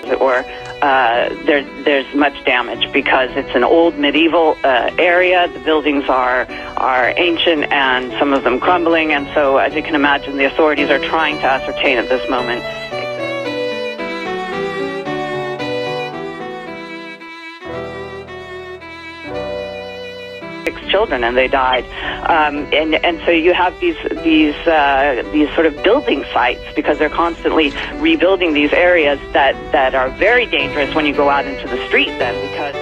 as it were, there's much damage because it's an old medieval area. The buildings are ancient and some of them crumbling, and so as you can imagine, the authorities are trying to ascertain at this moment. Children, and they died, and so you have these sort of building sites because they're constantly rebuilding these areas that are very dangerous when you go out into the street then, because